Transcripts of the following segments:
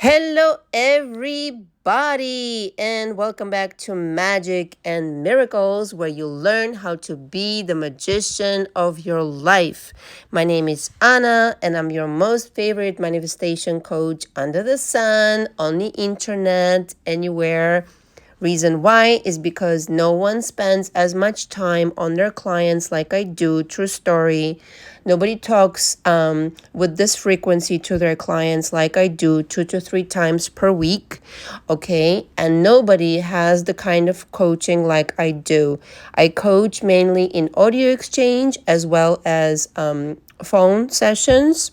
Hello, everybody, and welcome back to Magic and Miracles, where you learn how to be the magician of your life. My name is Anna, and I'm your most favorite manifestation coach under the sun, on the internet, anywhere. Reason why is because no one spends as much time on their clients like I do. True story. Nobody talks with this frequency to their clients like I do 2 to 3 times per week. Okay. And nobody has the kind of coaching like I do. I coach mainly in audio exchange as well as phone sessions.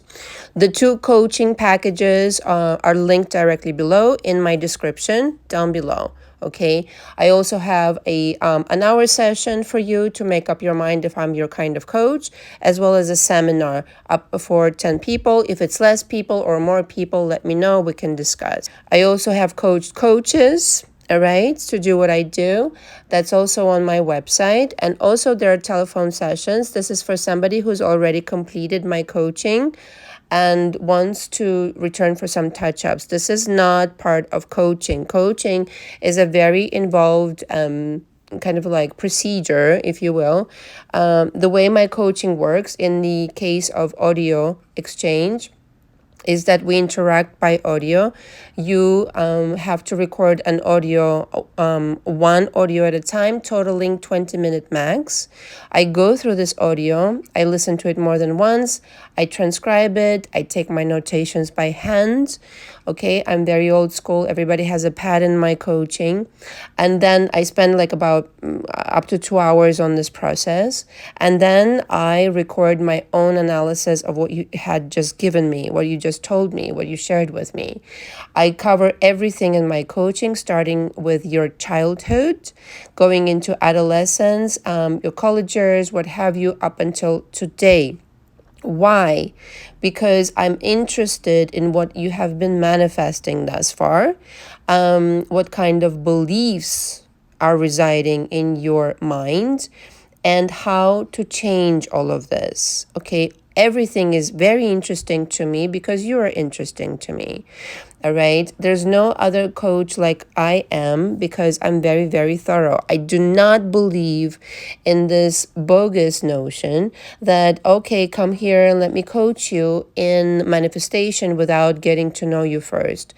The two coaching packages are linked directly below in my description down below. Okay, I also have a an hour session for you to make up your mind if I'm your kind of coach, as well as a seminar up for 10 people. If it's less people or more people, let me know, we can discuss. I also have coaches, all right, to do what I do. That's also on my website. And also there are telephone sessions. This is for somebody who's already completed my coaching and wants to return for some touch-ups. This is not part of coaching. Coaching is a very involved kind of like procedure, if you will. The way my coaching works in the case of audio exchange is that we interact by audio. You have to record an audio, one audio at a time, totaling 20-minute max. I go through this audio. I listen to it more than once. I transcribe it. I take my notations by hand. Okay, I'm very old school. Everybody has a pad in my coaching. And then I spend like about up to 2 hours on this process. And then I record my own analysis of what you had just given me, what you just told me, what you shared with me. I cover everything in my coaching, starting with your childhood, going into adolescence, your college years, what have you, up until today. Why? Because I'm interested in what you have been manifesting thus far, what kind of beliefs are residing in your mind, and how to change all of this. Okay, everything is very interesting to me because you are interesting to me. All right. There's no other coach like I am because I'm very, very thorough. I do not believe in this bogus notion that, okay, come here and let me coach you in manifestation without getting to know you first.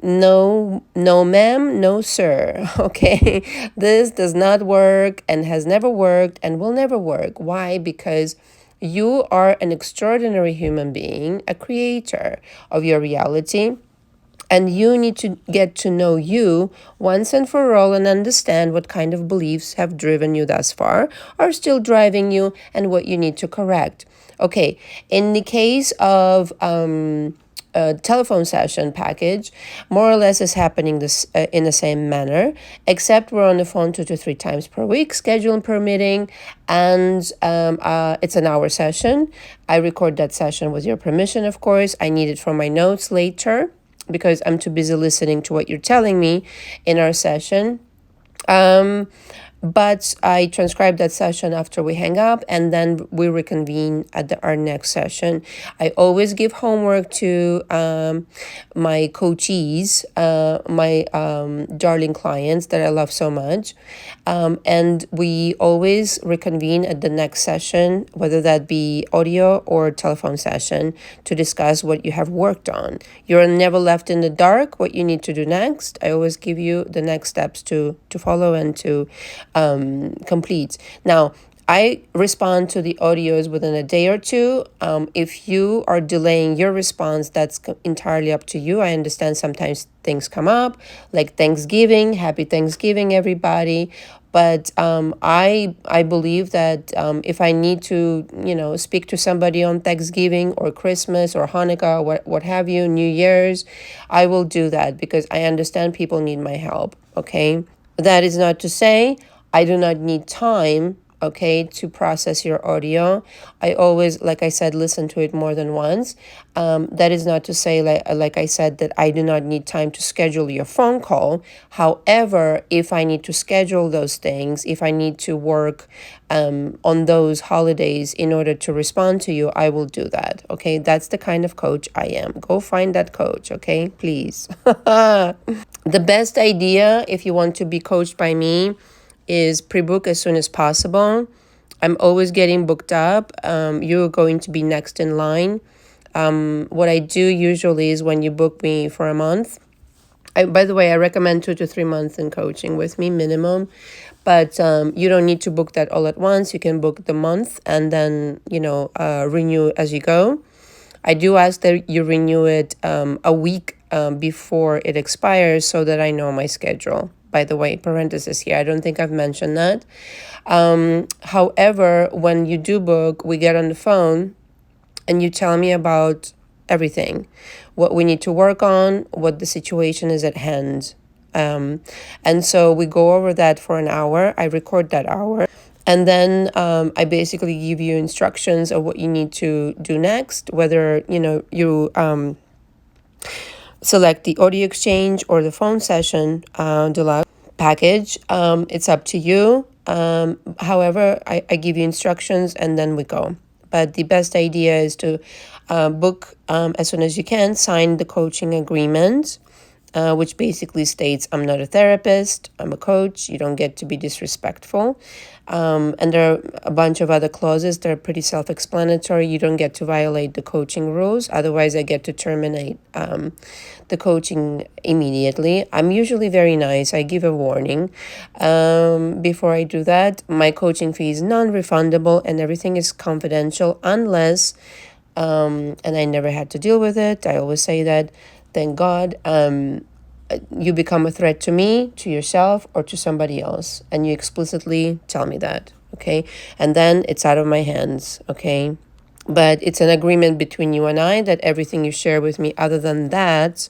No, no, ma'am, no, sir. Okay. This does not work and has never worked and will never work. Why? Because you are an extraordinary human being, a creator of your reality. And you need to get to know you once and for all and understand what kind of beliefs have driven you thus far, are still driving you, and what you need to correct. Okay, in the case of a telephone session package, more or less is happening this in the same manner, except we're on the phone 2 to 3 times per week, schedule and permitting, and it's an hour session. I record that session with your permission, of course. I need it for my notes later, because I'm too busy listening to what you're telling me in our session. But I transcribe that session after we hang up, and then we reconvene at our next session. I always give homework to my coachees, my darling clients that I love so much. And we always reconvene at the next session, whether that be audio or telephone session, to discuss what you have worked on. You're never left in the dark what you need to do next. I always give you the next steps to follow and to complete. Now, I respond to the audios within a day or two. If you are delaying your response, that's entirely up to you. I understand sometimes things come up, like Thanksgiving. Happy Thanksgiving, everybody. But I believe that if I need to, speak to somebody on Thanksgiving or Christmas or Hanukkah, or what have you, New Year's, I will do that because I understand people need my help. Okay, that is not to say I do not need time okay, to process your audio. I always, like I said, listen to it more than once. That is not to say, like I said, that I do not need time to schedule your phone call. However, if I need to schedule those things, if I need to work on those holidays in order to respond to you, I will do that. Okay, that's the kind of coach I am. Go find that coach, okay, please. The best idea if you want to be coached by me is pre-book as soon as possible. I'm always getting booked up. You're going to be next in line. What I do usually is when you book me for a month, by the way, I recommend 2 to 3 months in coaching with me minimum, but you don't need to book that all at once. You can book the month and then, renew as you go. I do ask that you renew it a week before it expires so that I know my schedule. By the way, parenthesis here, I don't think I've mentioned that. However, when you do book, we get on the phone and you tell me about everything, what we need to work on, what the situation is at hand. And so we go over that for an hour. I record that hour. And then I basically give you instructions of what you need to do next, whether, you select the audio exchange or the phone session deluxe package. It's up to you. However, I give you instructions and then we go. But the best idea is to book as soon as you can, sign the coaching agreement, which basically states I'm not a therapist, I'm a coach, you don't get to be disrespectful. And there are a bunch of other clauses that are pretty self-explanatory. You don't get to violate the coaching rules. Otherwise, I get to terminate the coaching immediately. I'm usually very nice. I give a warning before I do that. My coaching fee is non-refundable and everything is confidential unless, and I never had to deal with it. I always say that, thank God, you become a threat to me, to yourself, or to somebody else. And you explicitly tell me that, okay? And then it's out of my hands, okay? But it's an agreement between you and I that everything you share with me other than that,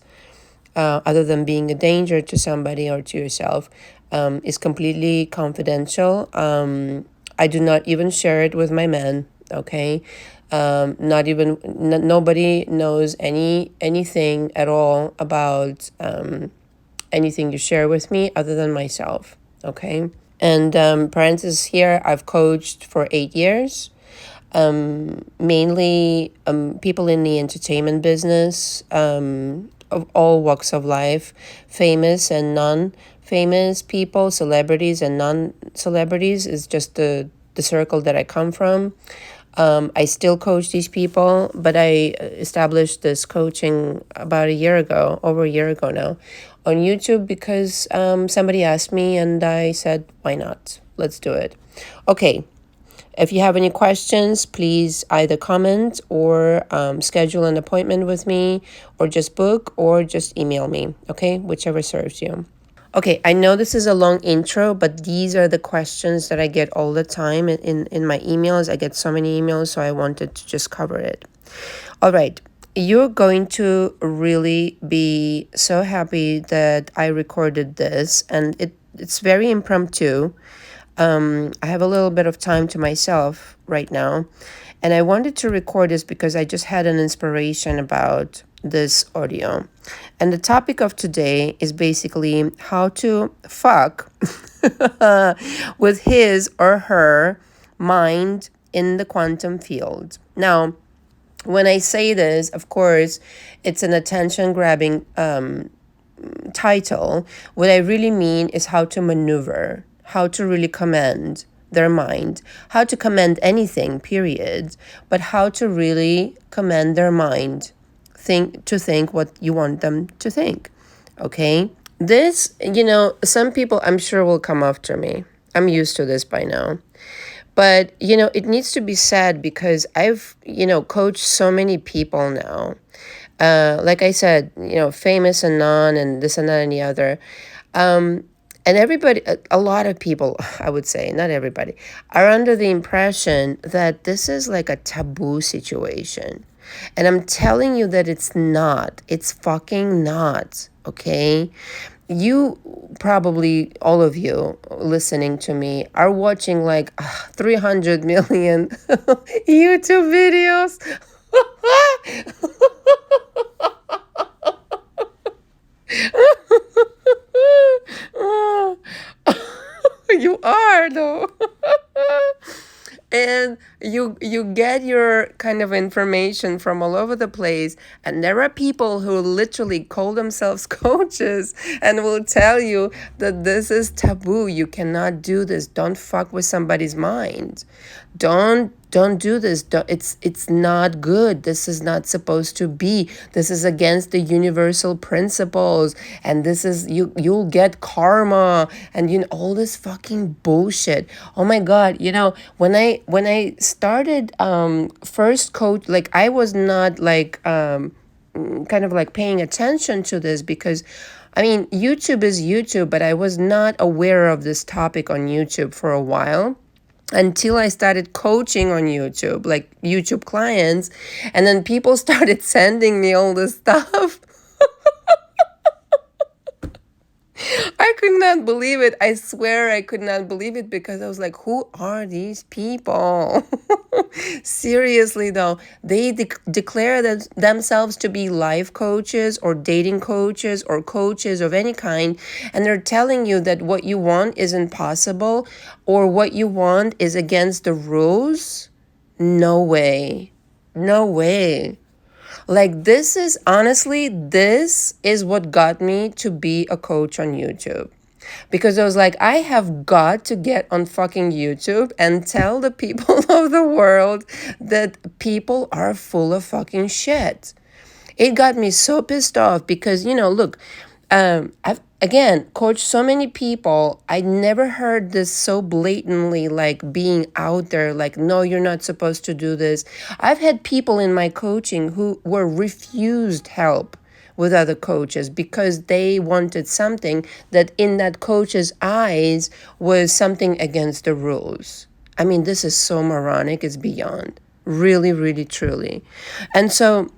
other than being a danger to somebody or to yourself, is completely confidential. I do not even share it with my man, okay? Not even, nobody knows anything at all about anything you share with me other than myself, okay? And parenthesis here, I've coached for 8 years, mainly people in the entertainment business, of all walks of life, famous and non-famous people, celebrities and non-celebrities is just the circle that I come from. I still coach these people, but I established this coaching about over a year ago now, on YouTube because somebody asked me and I said, why not? Let's do it. Okay. If you have any questions, please either comment or schedule an appointment with me or just book or just email me, okay? Whichever serves you. Okay, I know this is a long intro, but these are the questions that I get all the time in my emails. I get so many emails, so I wanted to just cover it. All right, you're going to really be so happy that I recorded this, and it's very impromptu. I have a little bit of time to myself right now, and I wanted to record this because I just had an inspiration about this audio. And the topic of today is basically how to fuck with his or her mind in the quantum field. Now, when I say this, of course, it's an attention-grabbing title. What I really mean is how to maneuver, how to really command their mind, how to command anything, period, but how to really command their mind to think what you want them to think, okay? This, some people I'm sure will come after me. I'm used to this by now. But, it needs to be said because I've, coached so many people now. Like I said, famous and non and this and that and the other. And everybody, a lot of people, I would say, not everybody, are under the impression that this is like a taboo situation. And I'm telling you that it's not. It's fucking not, okay? you probably, all of you listening to me, are watching like 300 million YouTube videos. You are, though. And you get your kind of information from all over the place, and there are people who literally call themselves coaches and will tell you that this is taboo. You cannot do this. Don't fuck with somebody's mind. Don't do this. It's not good. This is not supposed to be. This is against the universal principles, and this is you'll get karma, and all this fucking bullshit. Oh my god, when I started first coach, like I was not like kind of like paying attention to this, because I mean, YouTube is YouTube, but I was not aware of this topic on YouTube for a while, until I started coaching on YouTube, like YouTube clients, and then people started sending me all this stuff. I could not believe it. I swear I could not believe it, because I was like, who are these people? Seriously, though, they declare themselves to be life coaches or dating coaches or coaches of any kind. And they're telling you that what you want isn't possible, or what you want is against the rules. No way. No way. Like, this is what got me to be a coach on YouTube. Because I was like, I have got to get on fucking YouTube and tell the people of the world that people are full of fucking shit. It got me so pissed off because, look, I've, again, coached so many people. I never heard this so blatantly, like being out there, like, no, you're not supposed to do this. I've had people in my coaching who were refused help with other coaches because they wanted something that in that coach's eyes was something against the rules. I mean, this is so moronic, it's beyond. Really, really, truly. And so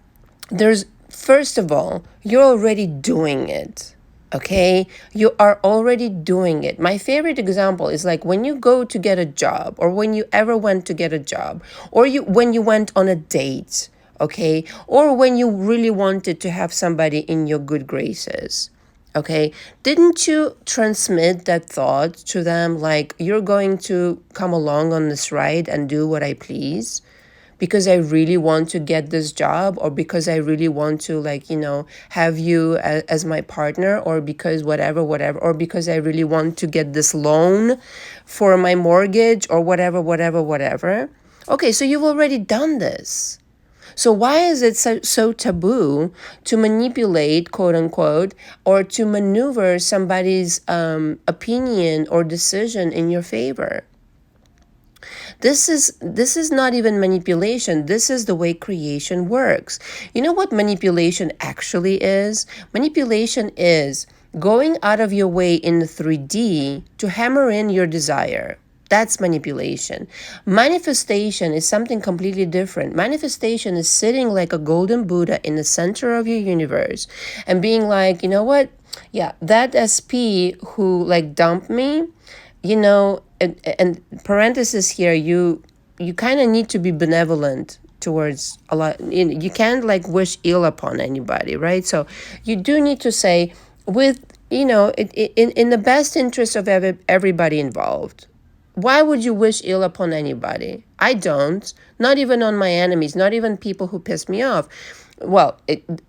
first of all, you're already doing it. Okay, you are already doing it. My favorite example is like when you go to get a job, or when you ever went to get a job, or when you went on a date, okay, or when you really wanted to have somebody in your good graces. Okay, didn't you transmit that thought to them, like, you're going to come along on this ride and do what I please? Because I really want to get this job, or because I really want to, like, have you as my partner, or because whatever, or because I really want to get this loan for my mortgage, or whatever. Okay, so you've already done this. So why is it so taboo to manipulate, quote unquote, or to maneuver somebody's opinion or decision in your favor? This is not even manipulation. This is the way creation works. You know what manipulation actually is? Manipulation is going out of your way in the 3D to hammer in your desire. That's manipulation. Manifestation is something completely different. Manifestation is sitting like a golden Buddha in the center of your universe and being like, you know what? Yeah, that SP who like dumped me, and parenthesis here, you kind of need to be benevolent towards a lot. You can't like wish ill upon anybody, right? So you do need to say, with in the best interest of everybody involved. Why would you wish ill upon anybody? I don't. Not even on my enemies, not even people who piss me off. Well,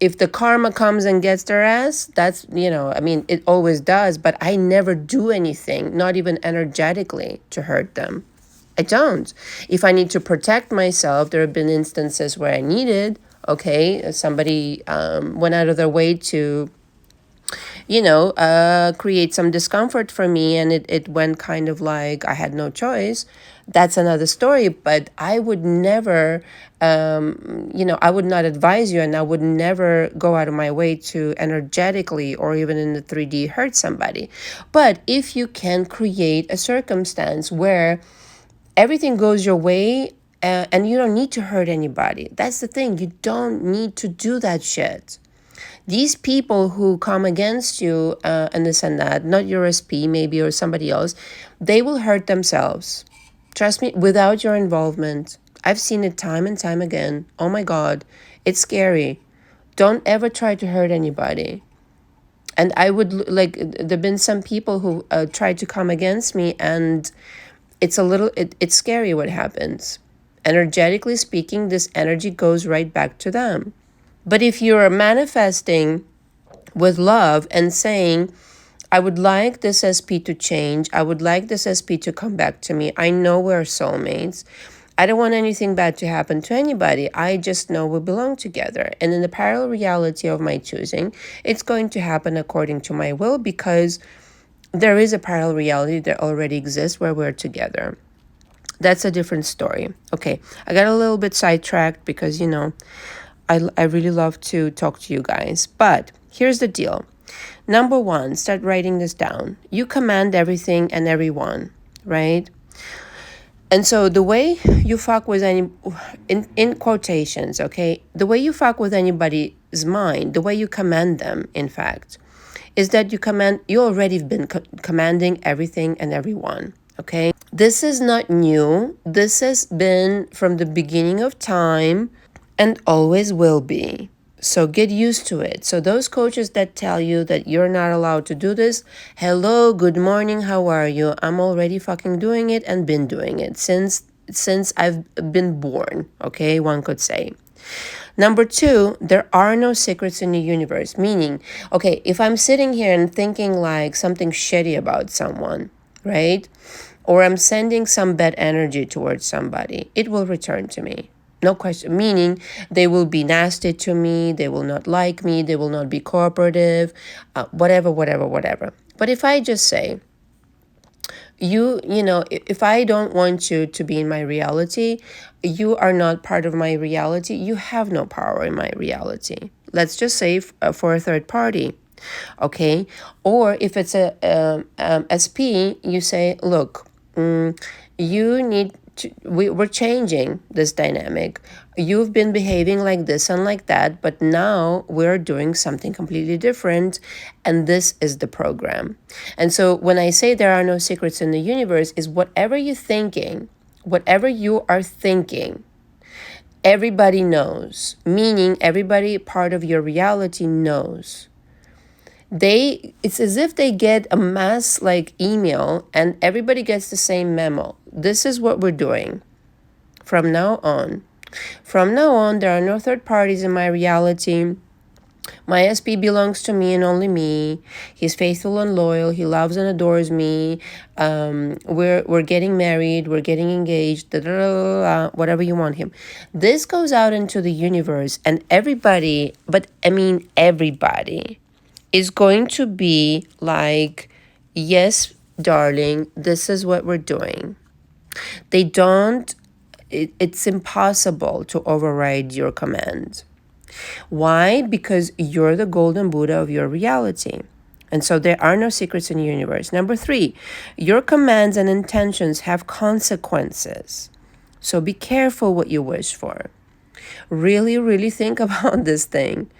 if the karma comes and gets their ass, that's, it always does, but I never do anything, not even energetically, to hurt them. I don't. If I need to protect myself, there have been instances where I needed, okay, somebody went out of their way to create some discomfort for me, and it went kind of like I had no choice. That's another story, but I would never, I would not advise you, and I would never go out of my way to energetically or even in the 3D hurt somebody. But if you can create a circumstance where everything goes your way, and you don't need to hurt anybody. That's the thing. You don't need to do that shit. These people who come against you and this and that, not your SP maybe or somebody else, they will hurt themselves. Trust me, without your involvement. I've seen it time and time again. Oh my God, it's scary. Don't ever try to hurt anybody. And I would like, there've been some people who tried to come against me, and it's scary what happens. Energetically speaking, this energy goes right back to them. But if you're manifesting with love and saying, I would like this SP to change, I would like this SP to come back to me, I know we're soulmates, I don't want anything bad to happen to anybody, I just know we belong together. And in the parallel reality of my choosing, it's going to happen according to my will, because there is a parallel reality that already exists where we're together. That's a different story. Okay, I got a little bit sidetracked because, I really love to talk to you guys. But here's the deal. Number one, start writing this down. You command everything and everyone, right? And so the way you fuck with in quotations, okay, the way you fuck with anybody's mind, the way you command them, in fact, is that you already have been commanding everything and everyone, okay? This is not new. This has been from the beginning of time and always will be. So get used to it. So those coaches that tell you that you're not allowed to do this, hello, good morning, how are you? I'm already fucking doing it and been doing it since I've been born, okay, one could say. Number two, there are no secrets in the universe. Meaning, okay, if I'm sitting here and thinking like something shitty about someone, right? Or I'm sending some bad energy towards somebody, it will return to me. No question. Meaning they will be nasty to me, they will not like me, they will not be cooperative, whatever. But if I just say, if I don't want you to be in my reality, you are not part of my reality, you have no power in my reality. Let's just say for a third party, okay? Or if it's a SP, you say, look, you need we're changing this dynamic. You've been behaving like this and like that, but now we're doing something completely different, and this is the program. And so when I say there are no secrets in the universe, is whatever you're thinking, whatever you are thinking, everybody knows, meaning everybody part of your reality knows. It's as if they get a mass like email and everybody gets the same memo. This is what we're doing from now on. From now on, there are no third parties in my reality. My SP belongs to me and only me. He's faithful and loyal. He loves and adores me. We're getting married. We're getting engaged. Whatever you want him. This goes out into the universe, and everybody, but I mean everybody, is going to be like, yes, darling, this is what we're doing. It's impossible to override your command. Why? Because you're the golden Buddha of your reality. And so there are no secrets in the universe. Number three, your commands and intentions have consequences. So be careful what you wish for. Really, really think about this thing.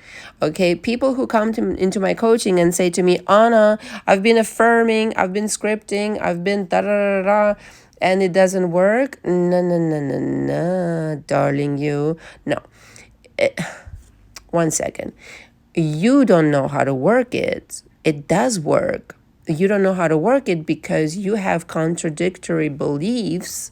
Okay, people who come into my coaching and say to me, Anna, I've been affirming, I've been scripting, I've been da-da-da-da, and it doesn't work. No, darling, no. One second. You don't know how to work it. It does work. You don't know how to work it because you have contradictory beliefs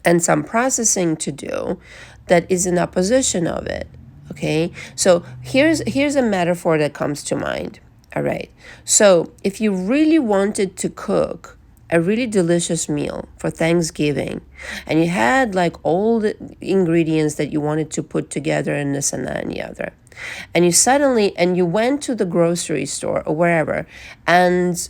and some processing to do that is in opposition of it. Okay, so here's a metaphor that comes to mind. All right, so if you really wanted to cook a really delicious meal for Thanksgiving, and you had like all the ingredients that you wanted to put together and this and that and the other, and you went to the grocery store or wherever, and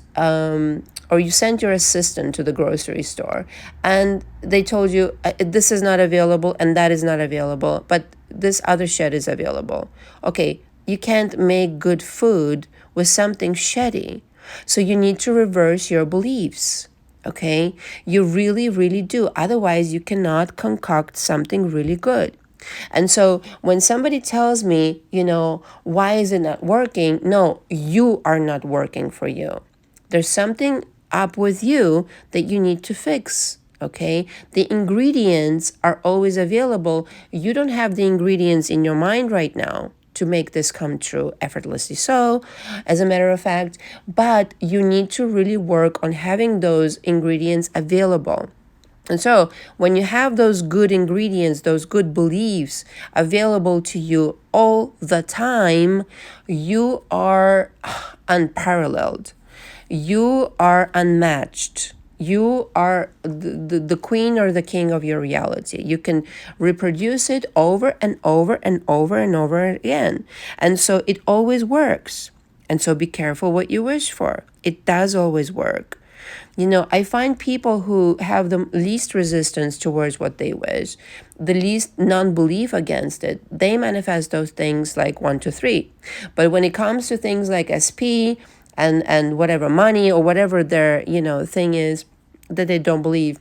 or you sent your assistant to the grocery store and they told you this is not available and that is not available, but this other shit is available. Okay, you can't make good food with something shitty. So you need to reverse your beliefs. Okay, you really, really do. Otherwise, you cannot concoct something really good. And so when somebody tells me, why is it not working? No, you are not working for you. There's something up with you that you need to fix. Okay, the ingredients are always available. You don't have the ingredients in your mind right now to make this come true, effortlessly so, as a matter of fact, but you need to really work on having those ingredients available. And so when you have those good ingredients, those good beliefs available to you all the time, you are unparalleled. You are unmatched. You are the queen or the king of your reality. You can reproduce it over and over and over and over again. And so it always works. And so be careful what you wish for. It does always work. I find people who have the least resistance towards what they wish, the least non-belief against it, they manifest those things like 1, 2, 3. But when it comes to things like SP and whatever money or whatever their, thing is that they don't believe,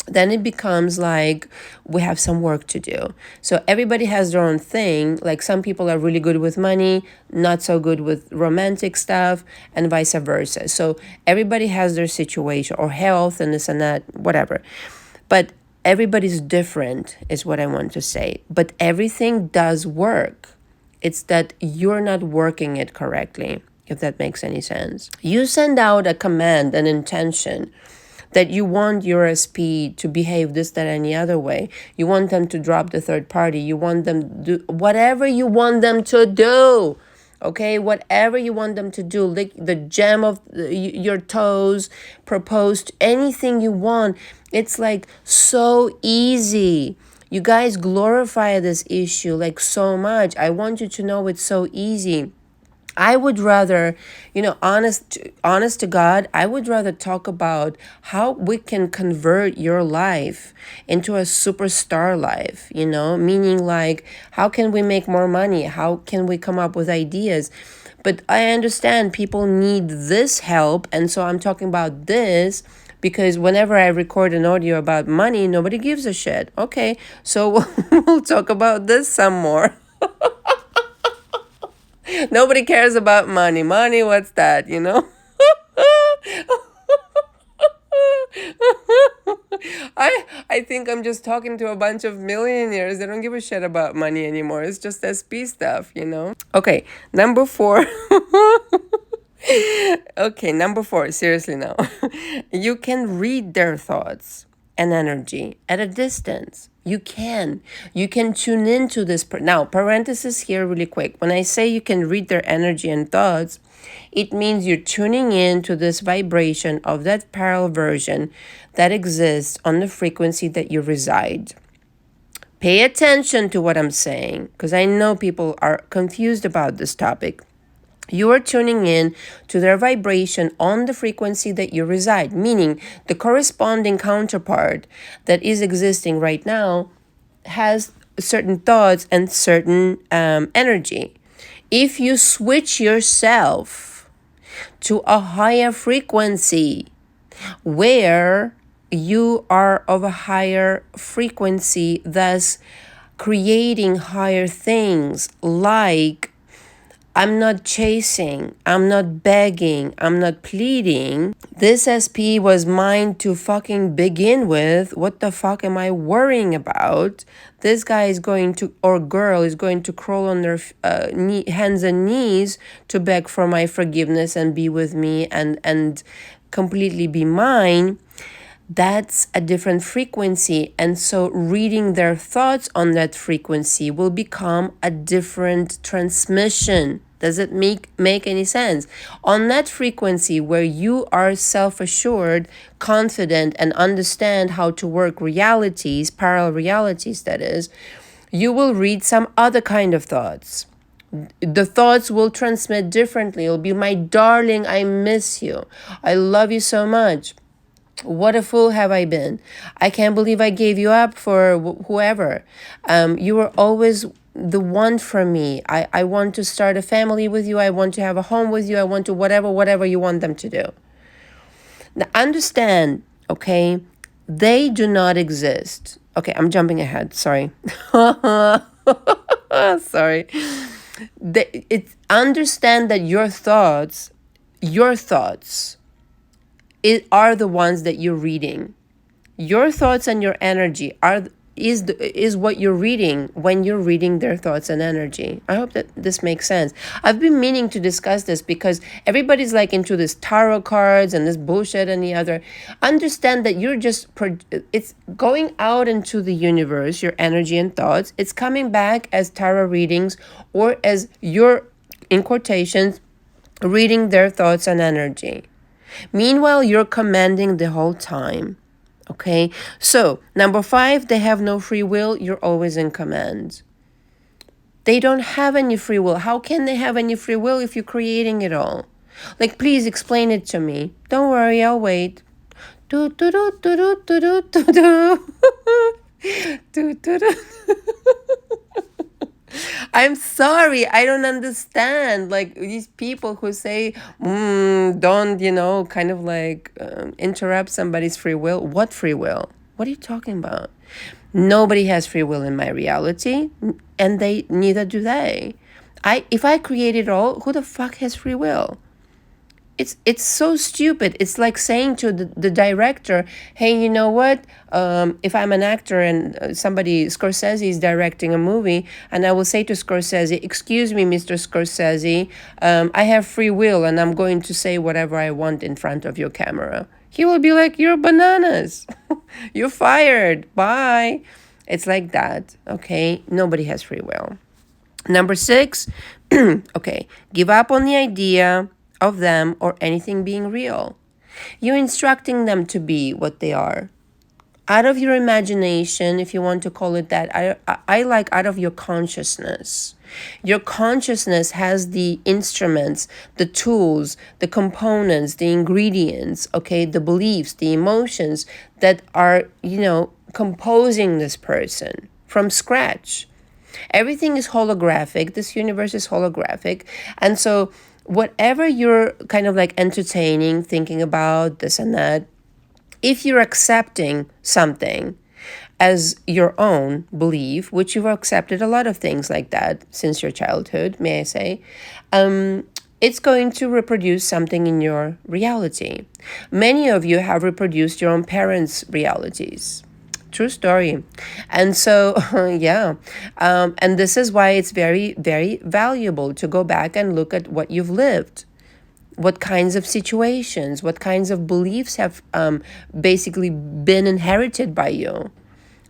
then it becomes like we have some work to do. So everybody has their own thing. Like some people are really good with money, not so good with romantic stuff, and vice versa. So everybody has their situation, or health and this and that, whatever. But everybody's different is what I want to say. But everything does work. It's that you're not working it correctly, if that makes any sense. You send out a command, an intention, that you want your SP to behave this, that, any other way. You want them to drop the third party. You want them to do whatever you want them to do. Okay, whatever you want them to do, lick the gem of your toes, propose anything you want. It's like so easy. You guys glorify this issue like so much. I want you to know it's so easy. I would rather, honest to God, I would rather talk about how we can convert your life into a superstar life, meaning like, how can we make more money? How can we come up with ideas? But I understand people need this help. And so I'm talking about this because whenever I record an audio about money, nobody gives a shit. Okay, so we'll talk about this some more. Nobody cares about money. Money, what's that, I think I'm just talking to a bunch of millionaires. They don't give a shit about money anymore. It's just SP stuff, Okay, number 4. Okay, number 4, seriously now. You can read their thoughts and energy at a distance. You can tune into this. Now, parenthesis here really quick. When I say you can read their energy and thoughts, it means you're tuning in to this vibration of that parallel version that exists on the frequency that you reside. Pay attention to what I'm saying, because I know people are confused about this topic. You are tuning in to their vibration on the frequency that you reside, meaning the corresponding counterpart that is existing right now has certain thoughts and certain energy. If you switch yourself to a higher frequency where you are of a higher frequency, thus creating higher things like, I'm not chasing, I'm not begging, I'm not pleading. This SP was mine to fucking begin with. What the fuck am I worrying about? This guy is going to, or girl is going to crawl on their hands and knees to beg for my forgiveness and be with me and completely be mine. That's a different frequency. And so reading their thoughts on that frequency will become a different transmission. Does it make any sense? On that frequency where you are self-assured, confident, and understand how to work realities, parallel realities that is, you will read some other kind of thoughts. The thoughts will transmit differently. It'll be, my darling, I miss you. I love you so much. What a fool have I been. I can't believe I gave you up for whoever. You were always the one for me. I want to start a family with you. I want to have a home with you. I want to whatever you want them to do. Now understand, okay, they do not exist. Okay, I'm jumping ahead. Sorry. Sorry. Understand that your thoughts are the ones that you're reading. Your thoughts and your energy is what you're reading when you're reading their thoughts and energy. I hope that this makes sense. I've been meaning to discuss this because everybody's like into this tarot cards and this bullshit and the other. Understand that you're just it's going out into the universe, your energy and thoughts. It's coming back as tarot readings or as your, in quotations, reading their thoughts and energy. Meanwhile, you're commanding the whole time. Okay, so number 5, they have no free will. You're always in command. They don't have any free will. How can they have any free will if you're creating it all? Like, please explain it to me. Don't worry, I'll wait. Do do do do do do do do do do do. I'm sorry, I don't understand. Like these people who say, don't, kind of like interrupt somebody's free will. What free will? What are you talking about? Nobody has free will in my reality, and neither do they. If I create it all, who the fuck has free will? It's so stupid. It's like saying to the director, hey, you know what? If I'm an actor and Scorsese is directing a movie, and I will say to Scorsese, excuse me, Mr. Scorsese, I have free will and I'm going to say whatever I want in front of your camera. He will be like, you're bananas. You're fired. Bye. It's like that, okay? Nobody has free will. Number 6, okay, give up on the idea of them or anything being real. You're instructing them to be what they are. Out of your imagination, if you want to call it that, I like out of your consciousness. Your consciousness has the instruments, the tools, the components, the ingredients, okay, the beliefs, the emotions that are, composing this person from scratch. Everything is holographic. This universe is holographic. And so whatever you're kind of like entertaining, thinking about this and that, if you're accepting something as your own belief, which you've accepted a lot of things like that since your childhood, may I say, it's going to reproduce something in your reality. Many of you have reproduced your own parents' realities. True story. And so, yeah. And this is why it's very, very valuable to go back and look at what you've lived. What kinds of situations, what kinds of beliefs have basically been inherited by you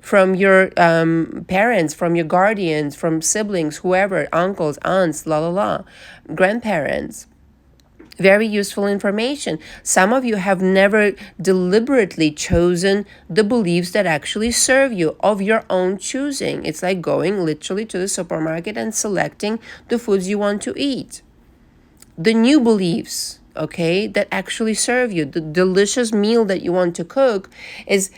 from your parents, from your guardians, from siblings, whoever, uncles, aunts, grandparents. Very useful information. Some of you have never deliberately chosen the beliefs that actually serve you of your own choosing. It's like going literally to the supermarket and selecting the foods you want to eat. The new beliefs, okay, that actually serve you. The delicious meal that you want to cook is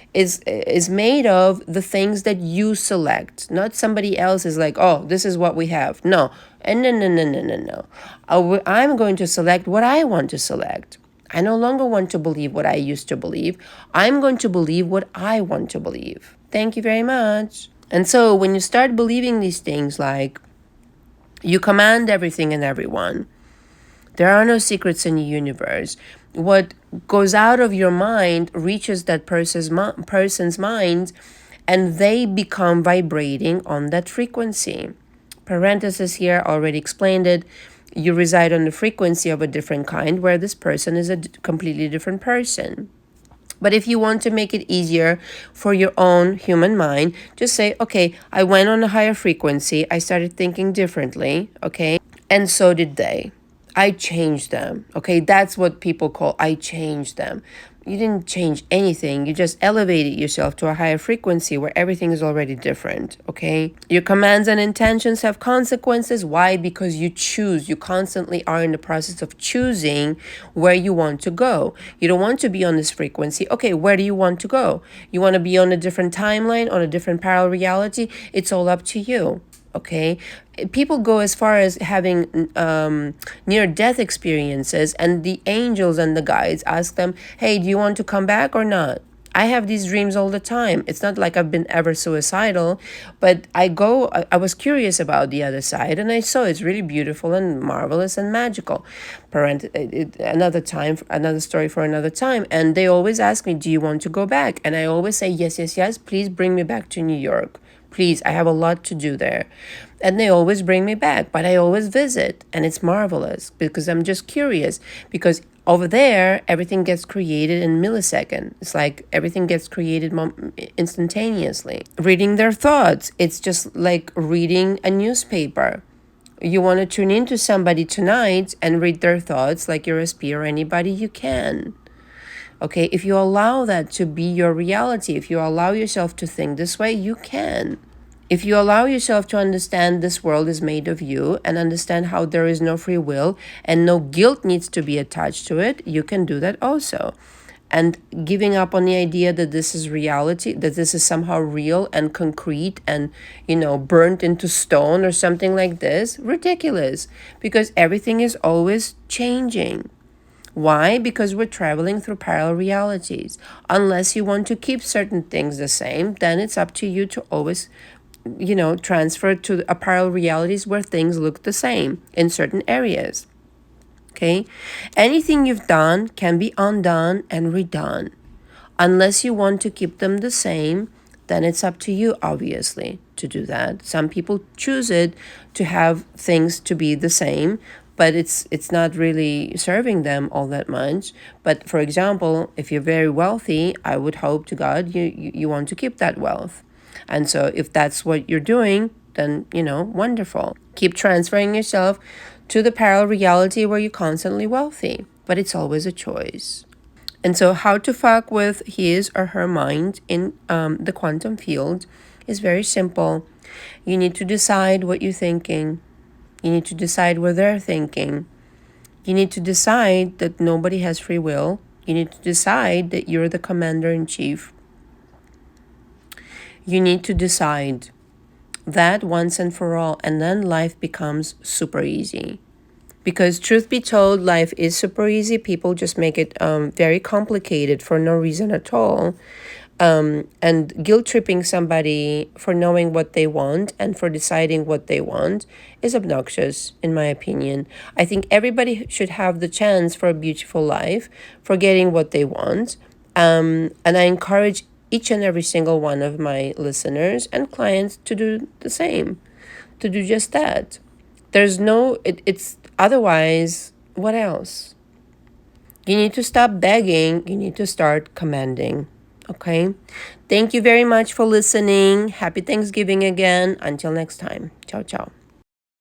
made of the things that you select. Not somebody else is like, oh, this is what we have. No. And no. I'm going to select what I want to select. I no longer want to believe what I used to believe. I'm going to believe what I want to believe. Thank you very much. And so when you start believing these things like you command everything and everyone, there are no secrets in the universe. What goes out of your mind reaches that person's mind, and they become vibrating on that frequency. Parenthesis here, already explained it. You reside on the frequency of a different kind where this person is a completely different person. But if you want to make it easier for your own human mind, just say, okay, I went on a higher frequency. I started thinking differently, okay? And so did they. I changed them, okay? That's what people call I changed them. You didn't change anything. You just elevated yourself to a higher frequency where everything is already different, okay? Your commands and intentions have consequences. Why? Because you choose. You constantly are in the process of choosing where you want to go. You don't want to be on this frequency. Okay, where do you want to go? You want to be on a different timeline, on a different parallel reality? It's all up to you. Okay, people go as far as having near-death experiences, and the angels and the guides ask them, hey, do you want to come back or not? I have these dreams all the time. It's not like I've been ever suicidal, but I was curious about the other side, and I saw it's really beautiful and marvelous and magical. Another time, another story for another time. And they always ask me, do you want to go back? And I always say, yes, yes, yes, please bring me back to New York. Please, I have a lot to do there. And they always bring me back, but I always visit, and it's marvelous because I'm just curious. Because over there, everything gets created in milliseconds. It's like everything gets created instantaneously. Reading their thoughts, it's just like reading a newspaper. You want to tune into somebody tonight and read their thoughts like you're a spy or anybody, you can. Okay, if you allow that to be your reality, if you allow yourself to think this way, you can. If you allow yourself to understand this world is made of you and understand how there is no free will and no guilt needs to be attached to it, you can do that also. And giving up on the idea that this is reality, that this is somehow real and concrete and, burnt into stone or something like this, ridiculous. Because everything is always changing. Why? Because we're traveling through parallel realities. Unless you want to keep certain things the same, then it's up to you to always transfer to a parallel realities where things look the same in certain areas. Okay? Anything you've done can be undone and redone. Unless you want to keep them the same, then it's up to you, obviously, to do that. Some people choose it to have things to be the same, but it's not really serving them all that much. But for example, if you're very wealthy, I would hope to God you want to keep that wealth. And so if that's what you're doing, then, wonderful. Keep transferring yourself to the parallel reality where you're constantly wealthy. But it's always a choice. And so how to fuck with his or her mind in the quantum field is very simple. You need to decide what you're thinking. You need to decide what they're thinking. You need to decide that nobody has free will. You need to decide that you're the commander-in-chief. You need to decide that once and for all, and then life becomes super easy. Because truth be told, life is super easy. People just make it very complicated for no reason at all. And guilt-tripping somebody for knowing what they want and for deciding what they want is obnoxious, in my opinion. I think everybody should have the chance for a beautiful life, for getting what they want. And I encourage each and every single one of my listeners and clients to do the same, to do just that. It's otherwise, what else? You need to stop begging. You need to start commanding. Okay? Thank you very much for listening. Happy Thanksgiving again. Until next time. Ciao, ciao.